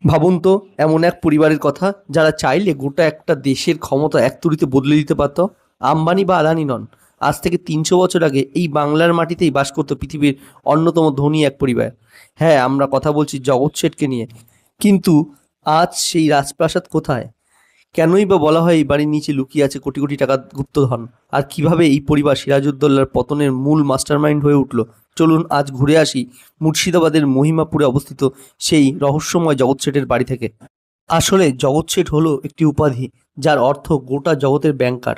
ভাবুন তো, এমন এক পরিবারের কথা যারা চাইলে গোটা একটা দেশের ক্ষমতা এক তুড়িতে বদলে দিতে পারত। আম্বানি বা আদানি নন, আজ থেকে ৩০০ বছর আগে এই বাংলার মাটিতেই বাস করতো পৃথিবীর অন্যতম ধনী এক পরিবার। হ্যাঁ, আমরা কথা বলছি জগৎ শেঠকে নিয়ে। কিন্তু আজ সেই রাজপ্রাসাদ কোথায়? কেনই বা বলা হয় এই বাড়ির নিচে লুকিয়ে আছে কোটি কোটি টাকার গুপ্তধন? আর কিভাবে এই পরিবার সিরাজউদ্দৌলার পতনের মূল মাস্টারমাইন্ড হয়ে উঠল? চলুন আজ ঘুরে আসি মুর্শিদাবাদের মহিমাপুরে অবস্থিত সেই রহস্যময় জগৎ শেঠের বাড়ি থেকে। আসলে জগৎ শেঠ হলো একটি উপাধি যার অর্থ গোটা জগতের ব্যাংকার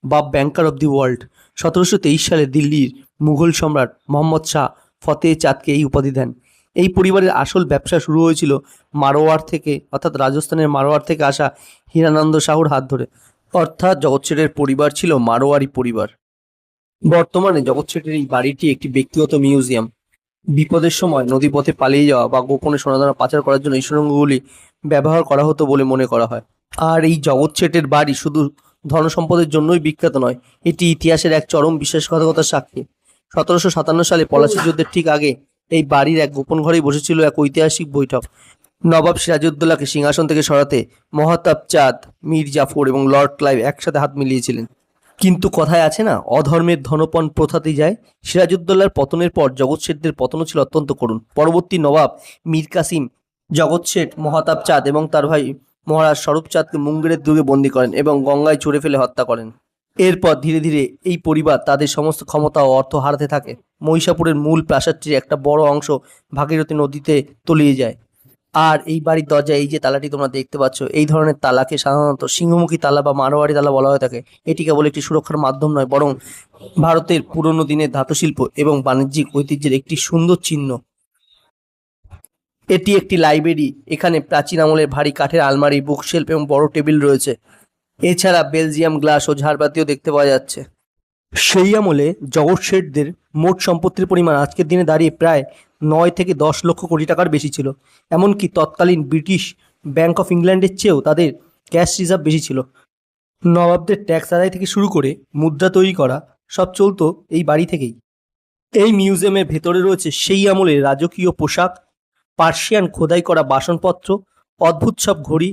বা ব্যাংকার অব দি ওয়ার্ল্ড। ১৭২৩ সালে দিল্লির মুঘল সম্রাট মোহাম্মদ শাহ ফতেহ চাঁদকে এই উপাধি দেন। এই পরিবারের আসল ব্যবসা শুরু হয়েছিল মারোয়ার থেকে, অর্থাৎ রাজস্থানের মারোয়ার থেকে আসা হীরানন্দ শাহুর হাত ধরে। অর্থাৎ জগৎ শেঠের পরিবার ছিল মারোয়ারি পরিবার। বর্তমানে জগৎ শেঠের এই বাড়িটি একটি ব্যক্তিগত মিউজিয়াম। বিপদের সময় নদীপথে পালিয়ে যাওয়া বা গোপনে সোনাদানা পাচার করার জন্য এই সুড়ঙ্গগুলি ব্যবহার করা হতো বলে মনে করা হয়। আর এই জগৎ শেঠের বাড়ি শুধু ধনসম্পদের জন্যই বিখ্যাত নয়, এটি ইতিহাসের এক চরম বিশ্বাসঘাতকতার সাক্ষী। ১৭৫৭ সালে পলাশী যুদ্ধের ঠিক আগে এই বাড়ির এক গোপন ঘরেই বসেছিল এক ঐতিহাসিক বৈঠক। নবাব সিরাজউদ্দৌলাকে সিংহাসন থেকে সরাতে মহাতাব চাঁদ, মীর জাফর এবং লর্ড ক্লাইভ একসাথে হাত মিলিয়েছিলেন। কিন্তু কথায় আছে না, অধর্মের ধনপণ প্রথাতেই যায়। সিরাজউদ্দৌলার পতনের পর জগৎ শেঠদের পতনও ছিল অত্যন্ত করুণ। পরবর্তী নবাব মীর কাসিম জগৎ শেঠ, মহাতাব চাঁদ এবং তার ভাই মহারাজ স্বরূপ চাঁদকে মুঙ্গেরের দুর্গে বন্দী করেন এবং গঙ্গায় ছুঁড়ে ফেলে হত্যা করেন। এরপর ধীরে ধীরে এই পরিবার তাদের সমস্ত ক্ষমতা ও অর্থ হারাতে থাকে। মহিষাপুরের মূল প্রাসাদটির একটা বড় অংশ ভাগীরথী নদীতে তলিয়ে যায়। আর এই বাড়ির দরজায় এই যে তালাটি তোমরা দেখতে পাচ্ছ, এই ধরনের তালাকে সাধারণত সিংহমুখী তালা বা মারোয়ারি তালা বলা হয়ে থাকে। এটি কেবল একটি সুরক্ষার মাধ্যম নয়, বরং ভারতের পুরনো দিনের ধাতুশিল্প এবং বাণিজ্যিক ঐতিহ্যের একটি সুন্দর চিহ্ন। এটি একটি লাইব্রেরি। এখানে প্রাচীন আমলের ভারী কাঠের আলমারি, বুকশেলফ এবং বড় টেবিল রয়েছে। এছাড়া বেলজিয়াম গ্লাস ও ঝাড়বাতিও দেখতে পাওয়া যাচ্ছে। সেই আমলে জগৎ শেঠদের মোট সম্পত্তির পরিমাণ আজকের দিনে দাঁড়িয়ে প্রায় ৯ থেকে ১০ লক্ষ কোটি টাকার বেশি ছিল। এমনকি তৎকালীন ব্রিটিশ ব্যাংক অফ ইংল্যান্ডের চেয়েও তাদের ক্যাশ রিজার্ভ বেশি ছিল। নবাবদের ট্যাক্স আদায় থেকে শুরু করে মুদ্রা তৈরি করা সব চলতো এই বাড়ি থেকেই। এই মিউজিয়ামের ভেতরে রয়েছে সেই আমলের রাজকীয় পোশাক, পার্সিয়ান খোদাই করা বাসনপত্র, অদ্ভুত সব ঘড়ি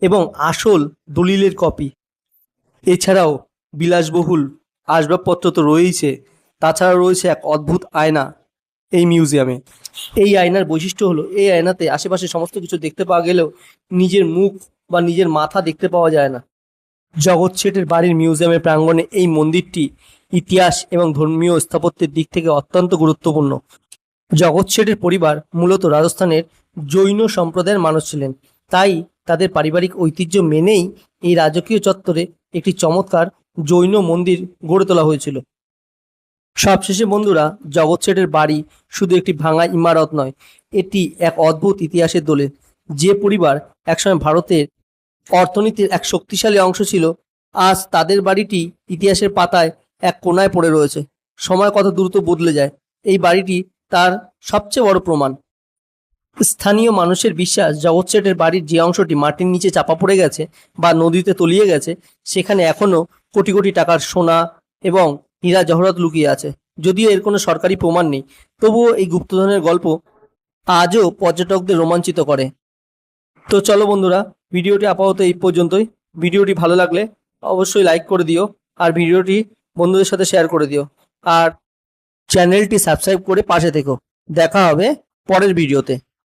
এবং আসল দলিলের কপি। এছাড়াও বিলাসবহুল আসবাবপত্র তো রয়েইছে, তাছাড়া রয়েছে এক অদ্ভুত আয়না এই মিউজিয়ামে। এই আয়নার বৈশিষ্ট্য হলো, এই আয়নাতে আশেপাশে সমস্ত কিছু দেখতে পাওয়া গেলেও নিজের মুখ বা নিজের মাথা দেখতে পাওয়া যায় না। জগৎ শেঠের বাড়ির মিউজিয়ামের প্রাঙ্গণে এই মন্দিরটি ইতিহাস এবং ধর্মীয় স্থাপত্যের দিক থেকে অত্যন্ত গুরুত্বপূর্ণ। জগৎ শেঠের পরিবার মূলত রাজস্থানের জৈন সম্প্রদায়ের মানুষ ছিলেন, তাই তাদের পারিবারিক ঐতিহ্য মেনেই এই রাজকীয় চত্বরে একটি চমৎকার জৈন মন্দির গড়ে তোলা হয়েছিল। সবশেষে বন্ধুরা, জগৎ শেঠের বাড়ি শুধু একটি ভাঙা ইমারত নয়, এটি এক অদ্ভুত ইতিহাসের দলিল। যে পরিবার একসময় ভারতের অর্থনীতির এক শক্তিশালী অংশ ছিল, আজ তাদের বাড়িটি ইতিহাসের পাতায় এক কোণায় পড়ে রয়েছে। সময় কত দ্রুত বদলে যায়, এই বাড়িটি তার সবচেয়ে বড় প্রমাণ। স্থানীয় মানুষের বিশ্বাস, জগৎ শেঠের বাড়ির যে অংশটি মাটির নিচে চাপা পড়ে গেছে বা নদীতে তলিয়ে গেছে, সেখানে এখনও কোটি কোটি টাকার সোনা এবং হীরা জহরত লুকিয়ে আছে। যদিও এর কোনো সরকারি প্রমাণ নেই, তবুও এই গুপ্তধনের গল্প আজও পর্যটকদের রোমাঞ্চিত করে। তো চলো বন্ধুরা, ভিডিওটি আপাতত এই পর্যন্তই। ভিডিওটি ভালো লাগলে অবশ্যই লাইক করে দিও, আর ভিডিওটি বন্ধুদের সাথে শেয়ার করে দিও, আর চ্যানেলটি সাবস্ক্রাইব করে পাশে থেকো। দেখা হবে পরের ভিডিওতে।